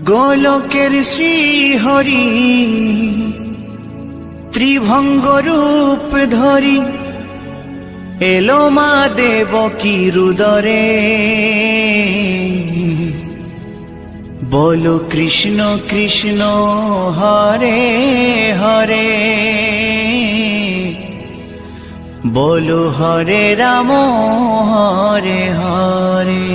গোলকের শ্রীহরি ত্রিভঙ্গ রূপ ধরি এলো মা দেবকী রুদরে। বলো কৃষ্ণ কৃষ্ণ হরে হরে, বলো হরে রাম হরে হরে।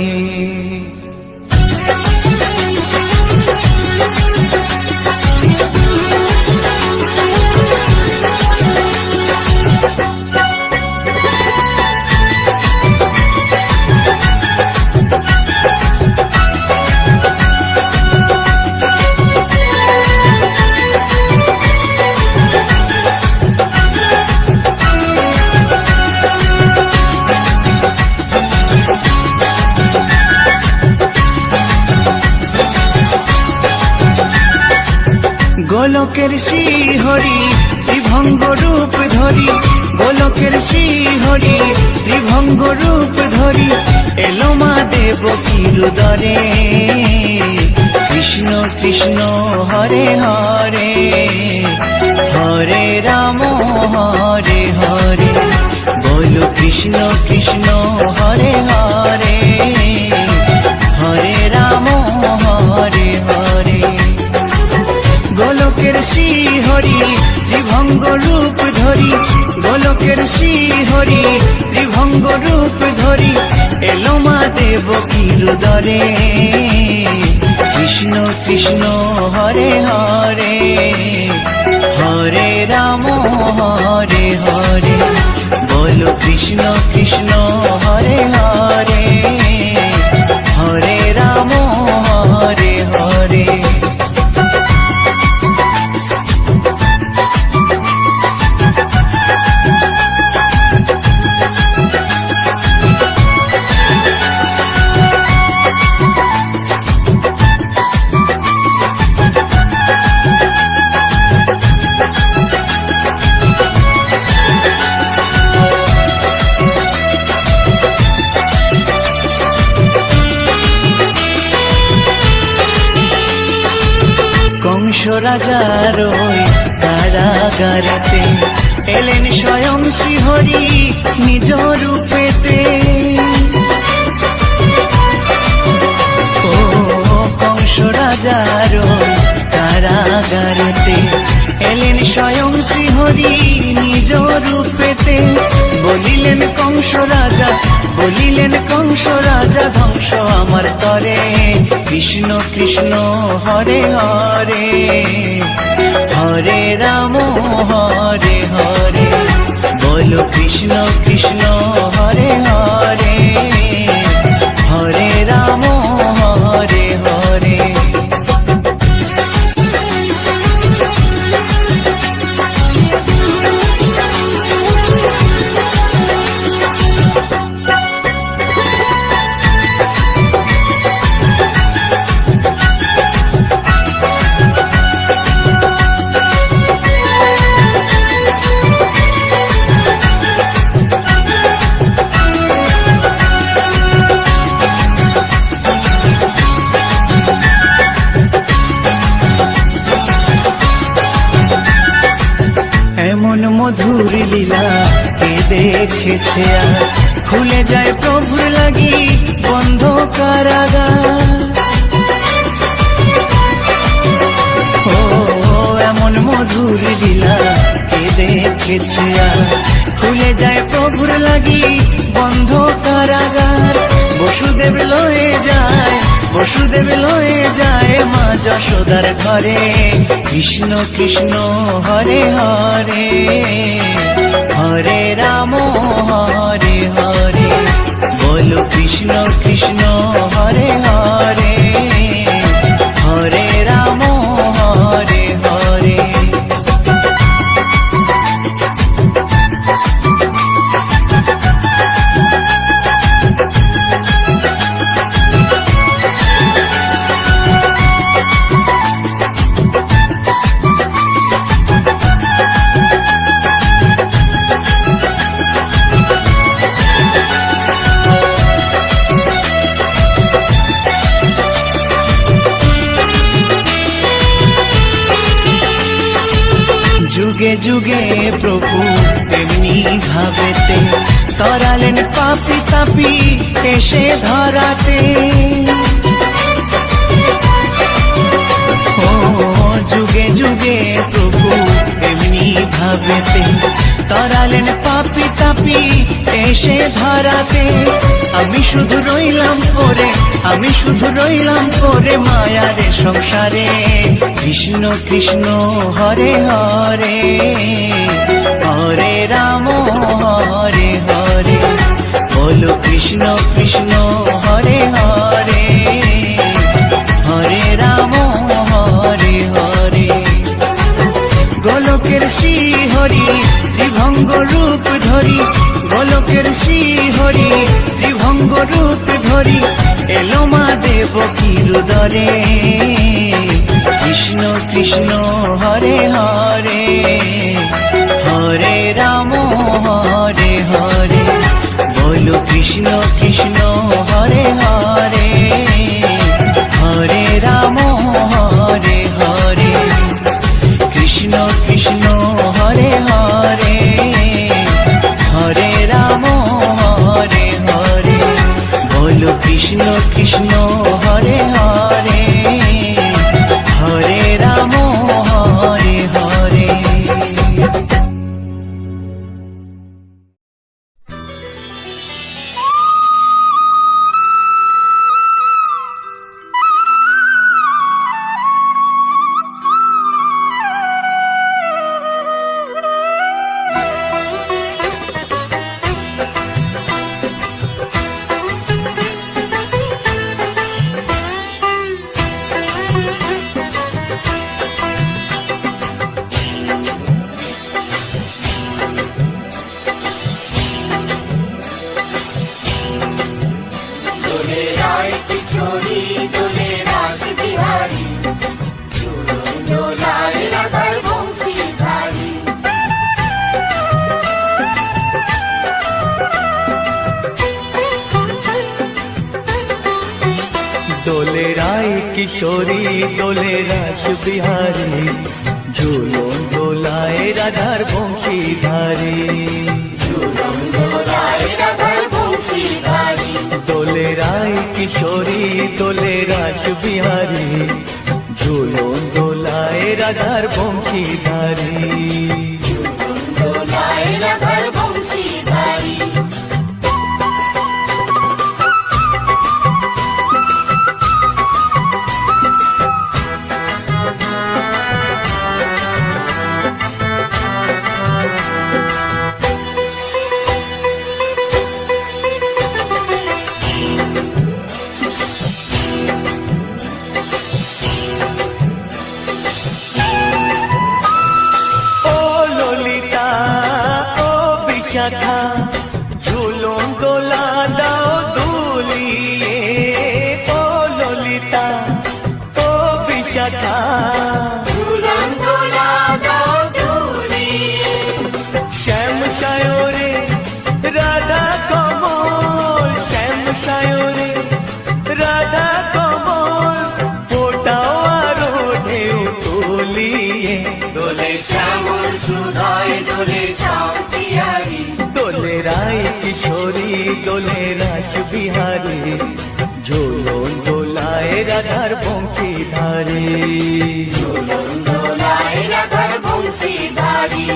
গোলকের শ্রীহরি ত্রিভঙ্গ রূপ ধরি, গোলকের শ্রীহরি ত্রিভঙ্গ রূপ ধরি এলো মা দেবকী রুদরে। কৃষ্ণ কৃষ্ণ হরে হরে, হরে রাম হরে হরে। বলো কৃষ্ণ কৃষ্ণ হরে হরে, হরে রাম হরে হরে। গোলকের শ্রীহরি ত্রিভঙ্গ রূপ ধরি, গোলকের শ্রীহরি ত্রিভঙ্গ রূপ ধরি এলো মা দেবকী রুদরে। কৃষ্ণ কৃষ্ণ হরে হরে, হরে রাম হরে হরে। বলো কৃষ্ণ কৃষ্ণ হরে হরে, হরে রাম হরে হরে। কংস রাজার ওই কারাগারেতে এলেন স্বয়ং শ্রীহরি নিজ রূপেতে। ও কংস রাজার ওই কারাগারেতে এলেন স্বয়ং শ্রীহরি নিজ রূপেতে। বলিলেন কংস রাজা, বলিলেন কংস রাজা ধ্বংস আমার তরে। কৃষ্ণ কৃষ্ণ হরে হরে, হরে রাম হরে হরে। বলো কৃষ্ণ কৃষ্ণ হরে হরে, হরে রাম হরে হরে। এমন মধুর লীলা কে দেখেছে আর, খুলে যায় প্রভুর লাগি বন্ধ কারাগার। ও এমন মধুর লীলা কে দেখেছে আর, খুলে যায় প্রভুর লাগি বন্ধ কারাগার। বসুদেব লয়ে যায়, বসুদেব লয়ে যায় মা যশোদার ঘরে। কৃষ্ণ কৃষ্ণ হরে হরে, হরে রাম হরে হরে। বলো কৃষ্ণ কৃষ্ণ হরে হরে, হরে রাম হরে হরে। যুগে যুগে প্রভু এমনি ভাবেতে তরালেন পাপি তাপি এসে ধরাতে। ও যুগে যুগে প্রভু এমনি ভাবেতে তরালেন পাপি তাপি এসে ধরাতে। আমি শুধু রইলাম পরে, আমি শুধু রইলাম পরে মায়ারে সংসারে। কৃষ্ণ কৃষ্ণ হরে হরে, হরে রাম হরে হরে। বলো কৃষ্ণ কৃষ্ণ হরে হরে, হরে রাম হরে হরে। গোলকের শ্রী হরি ত্রিভঙ্গ রূপ ধরি, গোলকের শ্রী হরি ত্রিভঙ্গ রূপ ধরি এলো মা দেবকীর উদরে। কৃষ্ণ কৃষ্ণ হরে হরে, হরে রাম হরে হরে। বলো কৃষ্ণ কৃষ্ণ হরে হরে, হরে রাম হরে হরে। কৃষ্ণ কৃষ্ণ হরে হরে, হরে রাম হরে হরে। বলো কৃষ্ণ কৃষ্ণ হরে হরে, হরে রাম হরে হরে। দোলে রায় কিশোরী দোলে রাস বিহারী, ঝুলন দোলায় রাধার বংশীধারী। দোলে রায় কিশোরী দোলে রাস বিহারী, ঝুলন দোলায় রাধার বংশীধারী। বিশাখা ঝুলন দোলা দাও দুলিয়ে, ও ললিতা ও বিশাখা ঝুলন দোলা দাও দুলিয়ে। শ্যাম সায়রে রাধা কমল, শ্যাম সায়রে রাধা কমল, ফোটাও আরো ঢেউ তুলিয়ে। দোলে শ্যামল সুধায় দোলে দোলে রায় কিশোরী দোলে রাস বিহারী, ঝুলন দোলায় রাধার বংশীধারী। ঝুলন দোলায় রাধার বংশীধারী।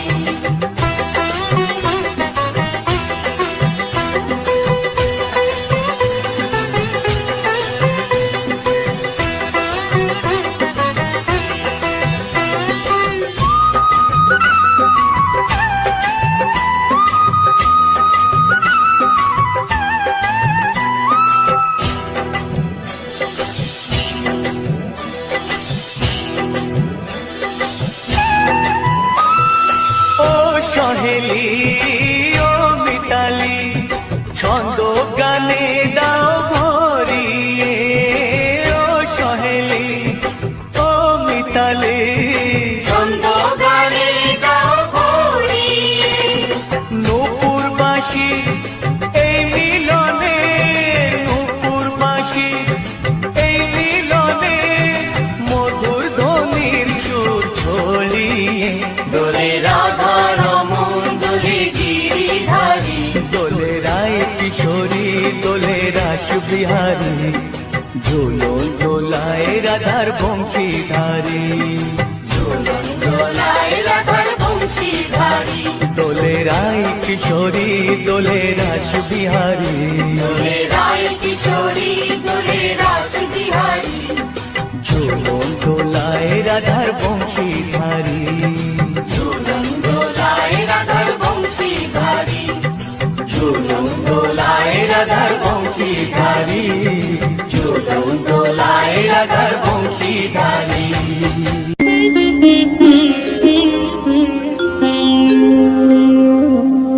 বিহারী ঝুলন দোলায় রাধার বংশীধারী ঝুলন দোলায় রাধার বংশীধারী দোলে রায় কিশোরী দোলে রাস বিহারী দোলে রায় কিশোরী দোলে রাস বিহারী ঝুলন দোলায় রাধার বংশীধারী ঝুলন দোলায় রাধার বংশীধারী ঝুলন দোলায় রাধার বংশীধারী ঝুলন দোলায় রাধার বংশীধারী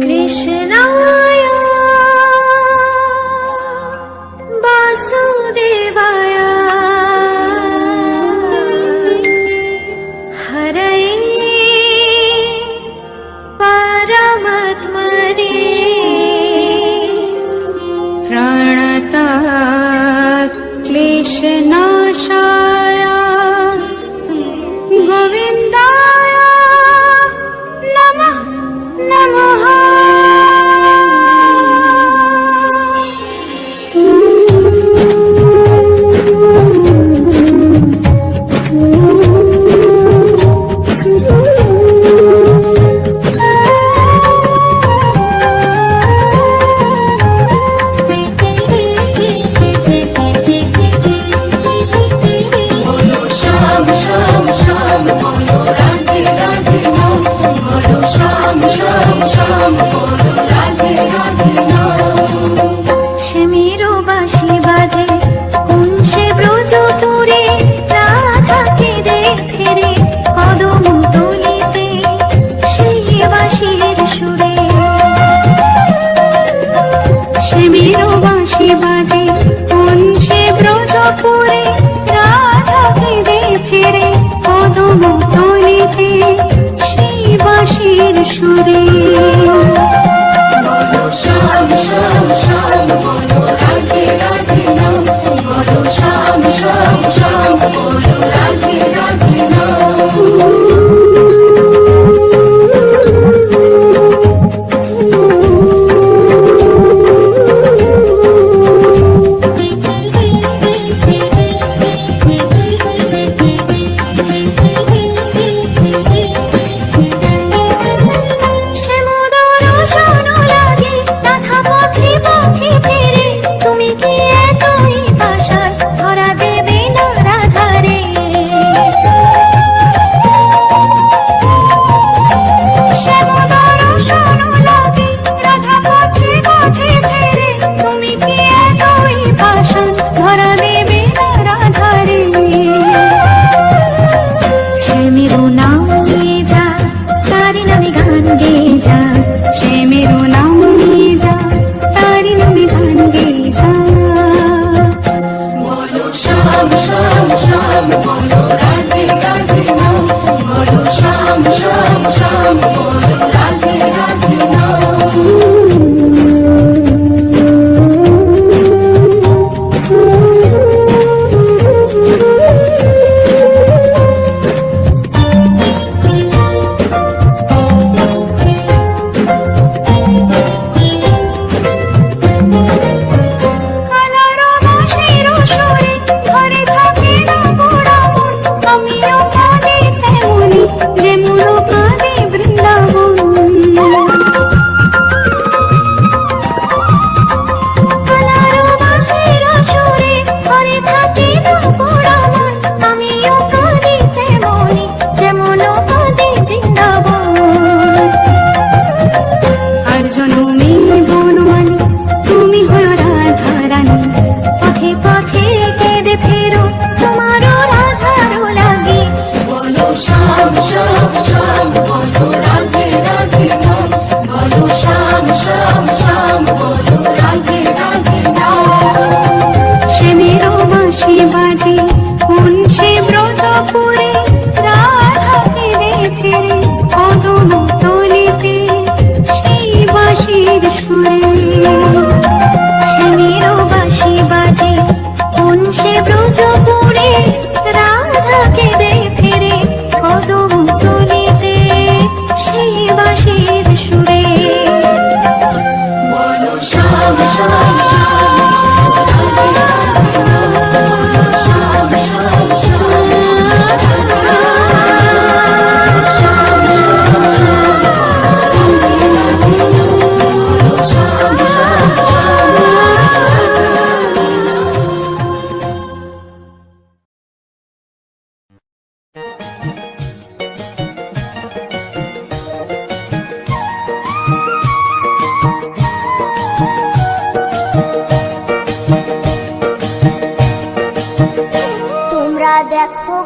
কৃষ্ণায় বাসুদেবায় হরয়ে পরমাত্মনে প্রণতা ক্লেশনাশায়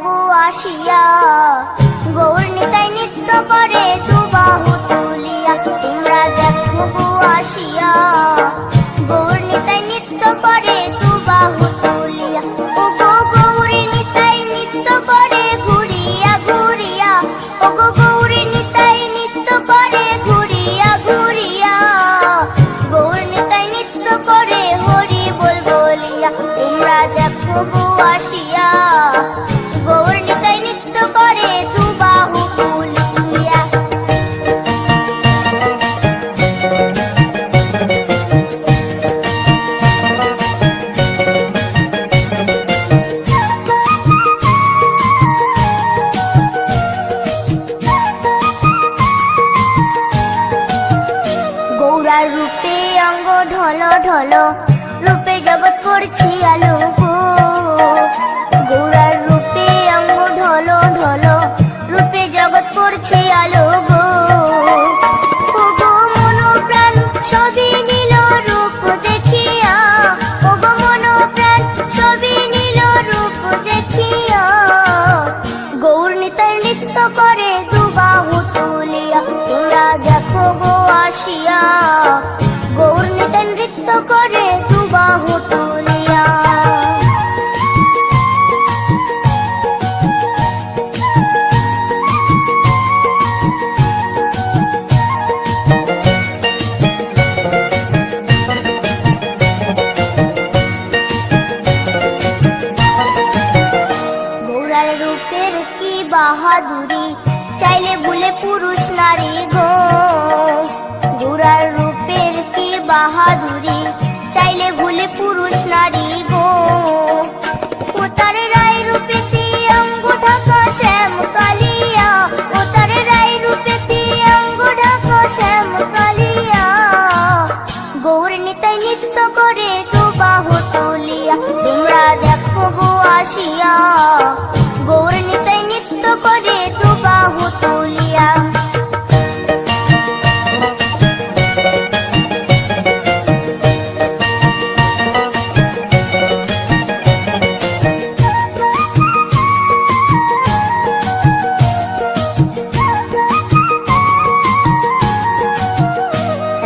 গো আসিয়া, গৌর নিতাই নৃত্য করে দুবাহু তুলিয়া। তোমরা দেখো গো আসিয়া, গৌর নিতাই নৃত্য করে দুবাহু তুলিয়া। ও গো গৌরী নিতাই নৃত্য করে ঘুরিয়া ঘুরিয়া, ও গো গৌরী নিতাই নৃত্য করে ঘুরিয়া ঘুরিয়া। গৌর নিতাই নৃত্য করে হরি বল বলিয়া। তোমরা দেখো গো আসিয়া, গৌর নিতাই নৃত্য করে দুবাহু তুলিয়া। গৌরার রূপে অঙ্গ ঢল ঢল, রূপে জগৎ করছি আলো গো। গৌরার রূপে অঙ্গ ঢল ঢল, রূপে জগৎ করছি আলো গো। ও গো মন প্রাণ সবই নীল রূপ দেখিয়া, ও গো মন প্রাণ সবই নীল রূপ দেখিয়া। গৌর নিতাই নৃত্য করে দুবাহু তুলিয়া। তোমরা দেখো গো আসিয়া, গৌর নিতাই নৃত্য করে দুবাহু তুলিয়া। গৌরার রূপের কি বাহাদুরি, চাইলে ভুলে পুরুষ নারী গো। গৌরার রূপের কি বাহাদুরি, চাইলে ভুলে পুরুষ নারী গো। ও তার রায় রূপেতে অঙ্গ ঢাকা শ্যাম কালিয়া, ও তার রায় রূপেতে অঙ্গ ঢাকা শ্যাম কালিয়া। গৌর নিতাই নৃত্য করে দুবাহু তুলিয়া। তোমরা দেখো গো আসিয়া, গৌর নিতাই নৃত্য করে দুবাহু তুলিয়া।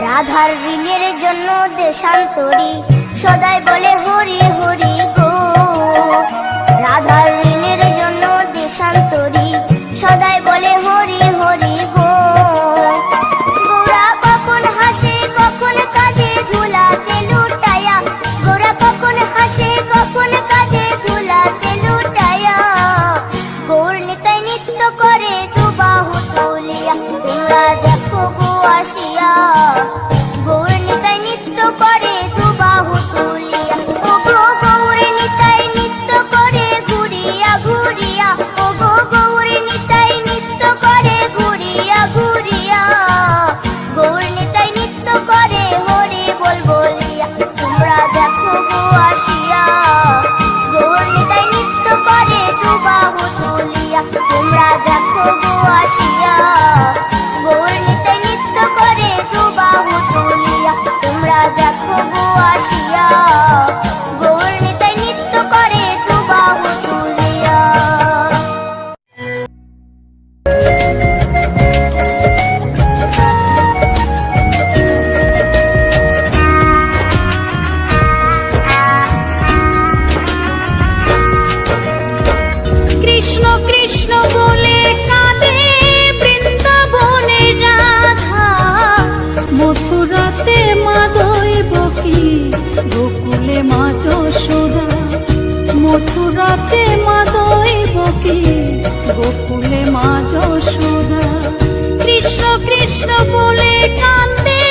রাধার ঋণের জন্য দেশান্তরী, সদাই বলে হরি হরি গো। রাধার ঋণের জন্য দেশান্তরী, সদাই বলে হরি হরি গো। গোরা কখন হাসে কখন কাঁদে ধুলাতে লুটায়া, গোরা কখন হাসে কখন কাঁদে ধুলাতে লুটায়া। গৌর নিতাই নৃত্য করে দুবাহু তুলিয়া। তোমরা দেখো গো আসিয়া, গৌর নিতাই নৃত্য করে দুবাহু তুলিয়া। ও গো গৌর নিতাই নৃত্য করে ঘুরিয়া ঘুরিয়া, ও গো গৌর নিতাই নৃত্য করে ঘুরিয়া ঘুরিয়া। গৌর নিতাই নৃত্য করে হরি বল বলিয়া। তোমরা দেখো গো আসিয়া, গৌর নিতাই নৃত্য করে দুবাহু তুলিয়া। তোমরা দেখো গো আসিয়া, গৌর নিতাই নৃত্য করে দুবাহু তুলিয়া। তোমরা দেখো গো আসিয়া, গৌর নিতাই নৃত্য করে দুবাহু তুলিয়া। কৃষ্ণ কৃষ্ণ বলে কাঁদে বৃন্দাবনের রাধা, মথুরাতে মা দৈবকী, গোকুলে মা যশোদা। মথুরাতে মা দৈবকী, গোকুলে মা যশোদা। কৃষ্ণ কৃষ্ণ বলে কাঁদে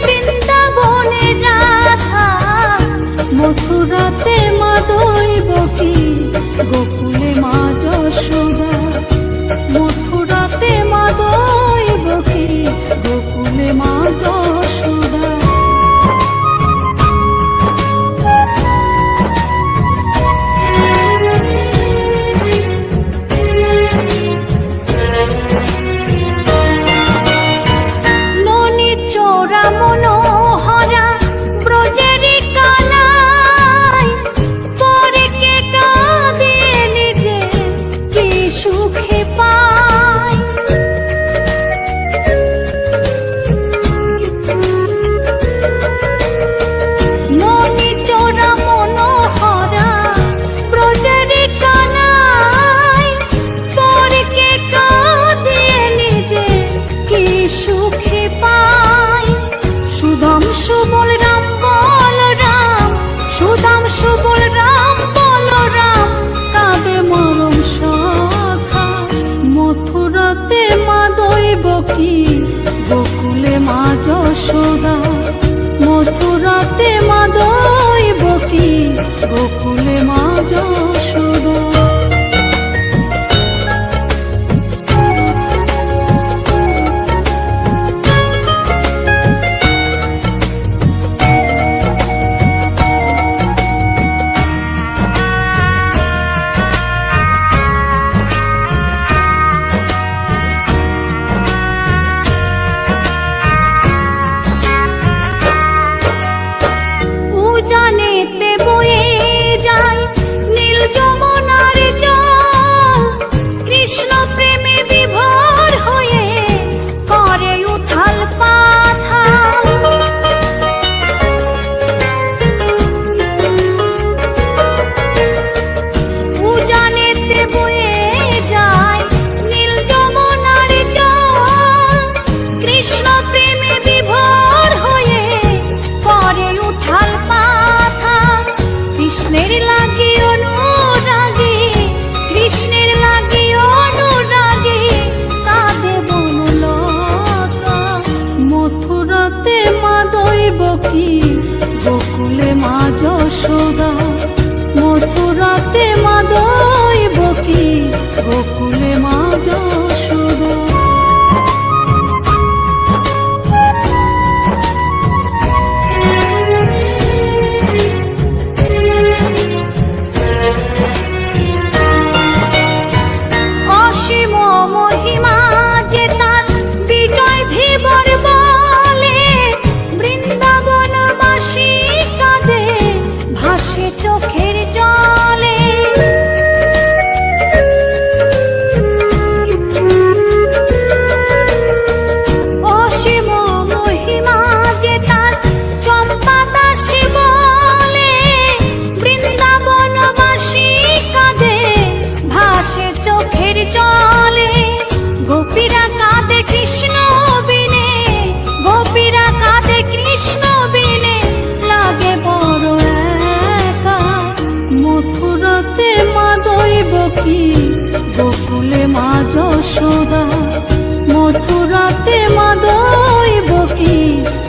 বৃন্দাবনের রাধা, মথুরাতে মা দৈবকী, গোকুলে মা যশোদা। মথুরাতে মা দৈবকী, গোকুলে মা যশোদা। গোকুলে মা যশোদা। অসীম মহিমা যে তার বিজয় ধীবর বলে, বৃন্দাবনবাসী কাঁদে ভাসে চোখের জলে। অসীম মহিমা যে তার চম্পা দাসী বলে, বৃন্দাবনবাসী কাঁদে ভাসে চোখের জলে। গোপীরা কাঁদে কৃষ্ণ বিনে, গোপীরা কাঁদে কৃষ্ণ বিনে, লাগে বড় একা। মথুরাতে মা দৈবকী, গোকুলে মা যশোদা। মথুরাতে মা দৈবকী,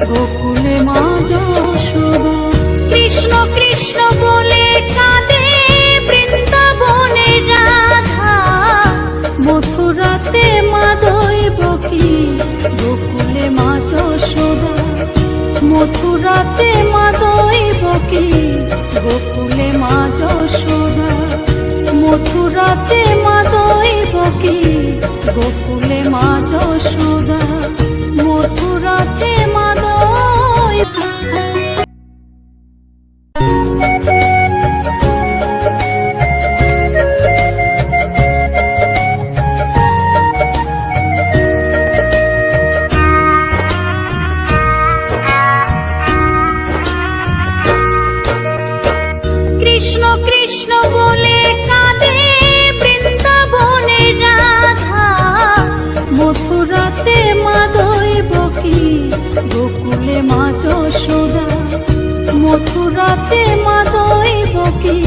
গোকুলে মা যশোদা। কৃষ্ণ কৃষ্ণ বলে কাঁদে বৃন্দাবনের রাধা, মথুরাতে মা দৈবকী, গোকুলে মা যশোদা। মথুরাতে মা দৈবকী, গোকুলে মা যশোদা। মথুরাতে মা দৈবকী, গোকুলে মা যশোদা। মথুরাতে মা দৈবকী। কৃষ্ণ কৃষ্ণ বলে কাঁদে বৃন্দাবনের রাধা, মথুরাতে মা দৈবকী, গোকুলে মা যশোদা। মথুরাতে মা দৈবকী,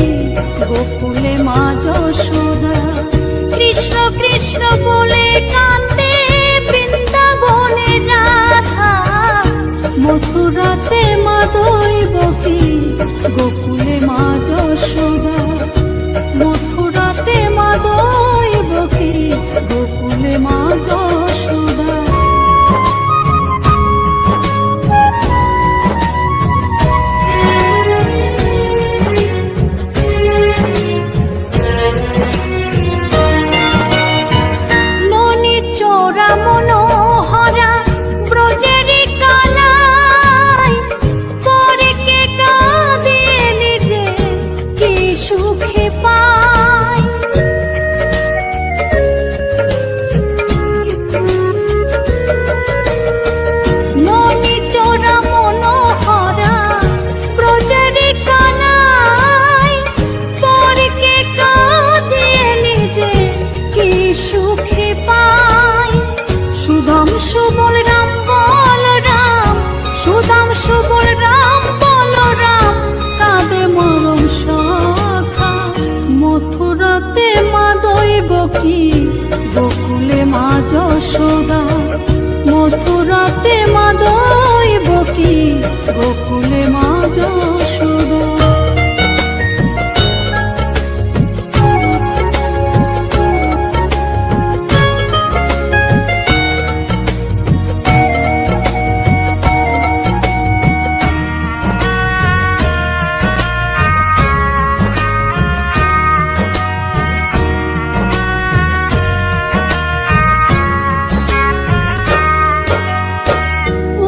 গোকুলে মা যশোদা। কৃষ্ণ কৃষ্ণ বলে কাঁদে বৃন্দাবনের রাধা, মথুরাতে মা দৈবকী, গোকুলে মা যশোদা। মথুরাতে মা দৈবকী, গোকুলে মা যশোদা। ননি চোরা মনোহরা ব্রজের কানাই, পরে কে কাঁদিয়ে নিজে কি সুখে পায়। ননি চোরা মনোহরা ব্রজের কানাই, পরে কে কাঁদিয়ে নিজে কি সুখে পায়। সুদাম সুবল রাম বল রাম, সুদাম সুবল রাম বল রাম, কাঁদে মরম সখা। মথুরাতে মা দৈবকী, গোকুলে মা যশোদা। মথুরাতে মা দৈবকী, গোকুলে মা যশোদা।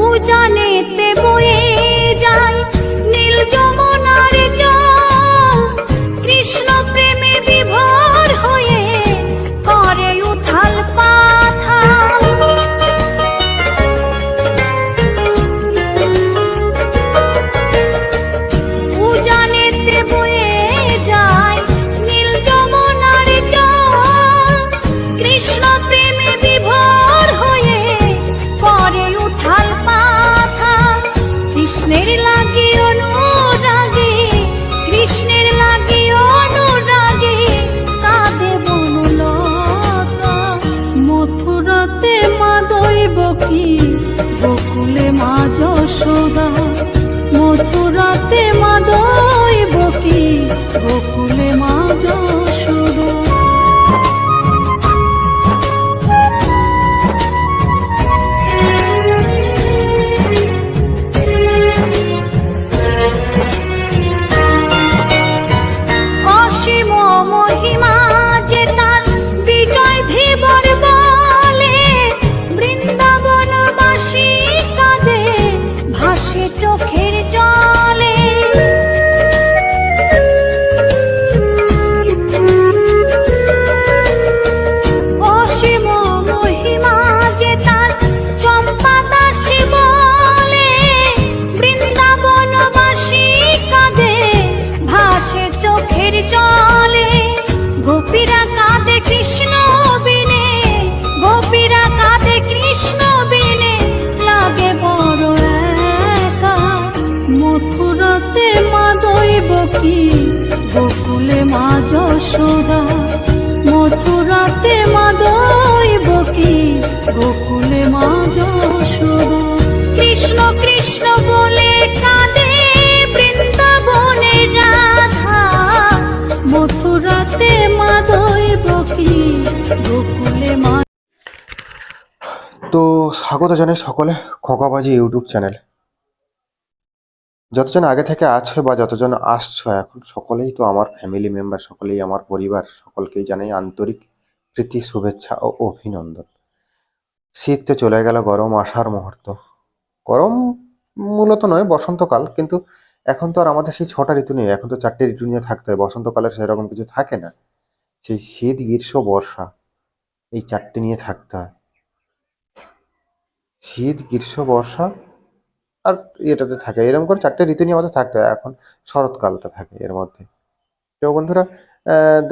উজানেতে বয়ে যায় নীল যমুনার জল, কৃষ্ণ প্রেমে বিভোর হয়ে করে উথাল পাথাল। উজানেতে বয়ে যায় নীল যমুনার জল, কৃষ্ণ প্রেমে বিভোর হয়ে করে উথাল পাথাল। কৃষ্ণের লাগি অনুরাগী, কৃষ্ণের লাগি অনুরাগী, কাঁদে বনলতা। মথুরাতে মা দৈবকী, গোকুলে মা যশোদা। মথুরাতে মা দৈবকী, গোকুলে মা যশোদা। কৃষ্ণ বলে কাঁদে বৃন্দাবনে রাধা, মথুরাতে মাধব কি গোকুলে মা। তো স্বাগত জানাই সকলে খোকাবাজি ইউটিউব চ্যানেল। যতজন আগে থেকে আছো বা যতজন আসছো এখন, সকলেই তো আমার ফ্যামিলি মেম্বার, সকলেই আমার পরিবার, সকলকেই জানাই আন্তরিক প্রীতি, শুভেচ্ছা ও অভিনন্দন। শীত তো চলে গেল, গরম আসার মুহূর্ত। গরম মূলত নয়, বসন্তকাল, কিন্তু এখন তো আর আমাদের সেই 6টা ঋতু নেই, এখন তো 4টে ঋতু নিয়ে থাকতে হয়। বসন্তকালের সেরকম কিছু থাকে না, সেই শীত, গ্রীষ্ম, বর্ষা, এই 4টে নিয়ে থাকতে হয়। শীত, গ্রীষ্ম, বর্ষা আর এটাতে থাকে, এরকম করে 4টে ঋতু নিয়ে আমাদের থাকতে হয়। এখন শরৎকালটা থাকে এর মধ্যে। তো বন্ধুরা,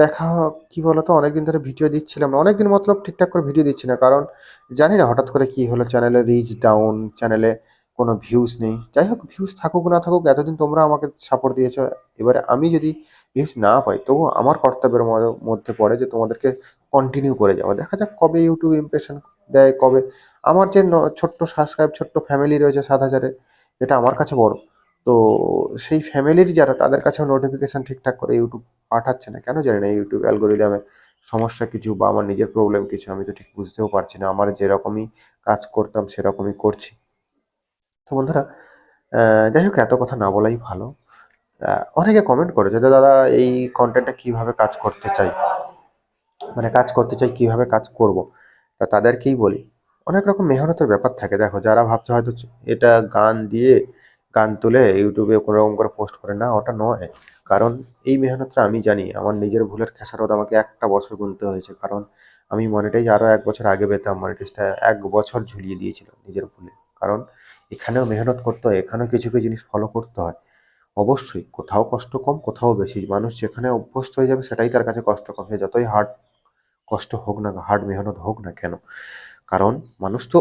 দেখা কি বলতো, অনেকদিন ধরে ভিডিও দিচ্ছিলাম না, অনেকদিন মতলব ঠিকঠাক করে ভিডিও দিচ্ছি না, কারণ জানি না হঠাৎ করে কি হলো, চ্যানেলে রিচ ডাউন, চ্যানেলে কোনো ভিউজ নেই। যাই হোক, ভিউজ থাকুক না থাকুক, এতদিন তোমরা আমাকে সাপোর্ট দিয়েছো। এবারে আমি যদি ভিউজ না পাই, তবু আমার কর্তব্যের মধ্যে পড়ে যে তোমাদেরকে কন্টিনিউ করে যাওয়া। দেখা যাক কবে ইউটিউব ইমপ্রেশন দেয়, কবে আমার যে ছোট্ট সাবস্ক্রাইব, ছোট্ট ফ্যামিলি রয়েছে 7,000-এর, যেটা আমার কাছে বড়। তো সেই ফ্যামিলির যারা, তাদের কাছেও নোটিফিকেশন ঠিকঠাক করে ইউটিউব পাঠাচ্ছে না, কেন জানি না। ইউটিউব অ্যালগোরিদমে সমস্যা কিছু বা আমার নিজের প্রবলেম কিছু, আমি তো ঠিক বুঝতেও পারছি না। আমার যেরকমই কাজ করতাম সেরকমই করছি। তো বন্ধুরা, যাই হোক, এত কথা না বলাই ভালো। অনেকে কমেন্ট করেছে যে দাদা এই কন্টেন্টটা কিভাবে কাজ করতে চাই, মানে কাজ করতে চাই কিভাবে কাজ করব। তা তাদেরকেই বলি, অনেক রকম মেহনতের ব্যাপার থাকে। দেখো, যারা ভাবছে হয়তো এটা গান দিয়ে, গান তুলে ইউটিউবে কোনো রকম করে পোস্ট করে, না, ওটা নয়। কারণ এই মেহনতটা আমি জানি, আমার নিজের ভুলের খেসারত আমাকে 1টা বছর গুনতে হয়েছে। কারণ আমি মনিটাইজ আরও 1 বছর আগে পেতাম, মনিটাইজটা 1 বছর ঝুলিয়ে দিয়েছিল নিজের ভুলে। কারণ এখানেও মেহনত করতে হয়, এখানেও কিছু কিছু জিনিস ফলো করতে হয়। অবশ্যই কোথাও কষ্ট কম, কোথাও বেশি। মানুষ যেখানে অভ্যস্ত হয়ে যাবে সেটাই তার কাছে কষ্ট কম, সে যতই হার্ড কষ্ট হোক না, হার্ড মেহনত হোক না কেন। কারণ মানুষ তো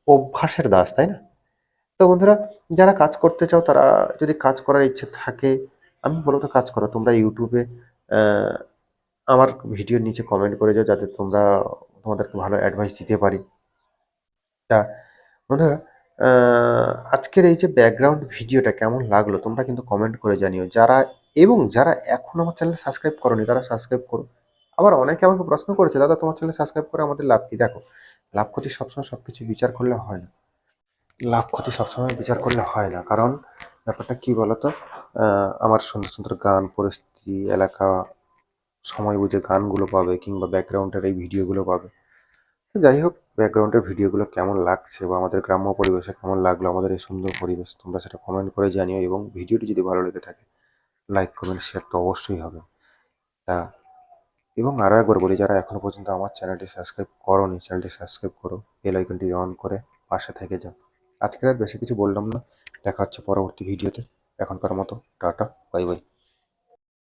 অভ্যাসের দাস, তাই না? তো বন্ধুরা, যারা কাজ করতে চাও, তারা যদি কাজ করার ইচ্ছে থাকে, আমি বলবো তো কাজ করো। তোমরা ইউটিউবে আমার ভিডিওর নিচে কমেন্ট করে যাও, যাতে তোমাদেরকে ভালো অ্যাডভাইস দিতে পারি। তা বন্ধুরা, আজকের এই যে ব্যাকগ্রাউন্ড ভিডিওটা কেমন লাগলো তোমরা কিন্তু কমেন্ট করে জানিও। যারা এখন আমার চ্যানেল সাবস্ক্রাইব করোনি, তারা সাবস্ক্রাইব করো। আবার অনেকে আমাকে প্রশ্ন করেছে, দাদা তোমার চ্যানেল সাবস্ক্রাইব করে আমাদের লাভ কি? দেখো, লাভ ক্ষতি সবসময় সব কিছু বিচার করলে হয় না। লাভ ক্ষতি সবসময় বিচার করলে হয় না, কারণ ব্যাপারটা কি বলতো, আমার সুন্দর সুন্দর গান, পরিস্থিতি, এলাকা, সময় বুঝে গানগুলো পাবে, কিংবা ব্যাকগ্রাউন্ডের এই ভিডিওগুলো পাবে। তো যাই হোক, ব্যাকগ্রাউন্ডের ভিডিওগুলো কেমন লাগছে বা আমাদের গ্রাম্য পরিবেশে কেমন লাগলো, আমাদের এই সুন্দর পরিবেশ, তোমরা সেটা কমেন্ট করে জানিও। এবং ভিডিওটি যদি ভালো লেগে থাকে, লাইক, কমেন্ট, শেয়ার তো অবশ্যই হবে। তা এবং আরও একবার বলি, যারা এখনো পর্যন্ত আমার চ্যানেলটি সাবস্ক্রাইব করোনি, চ্যানেলটি সাবস্ক্রাইব করো, বেল আইকনটি অন করে পাশে থেকে যাও। আজকের আর বেশি কিছু বললাম না, দেখা হচ্ছে পরবর্তী ভিডিওতে। এখনকার মতো টাটা, বাই বাই।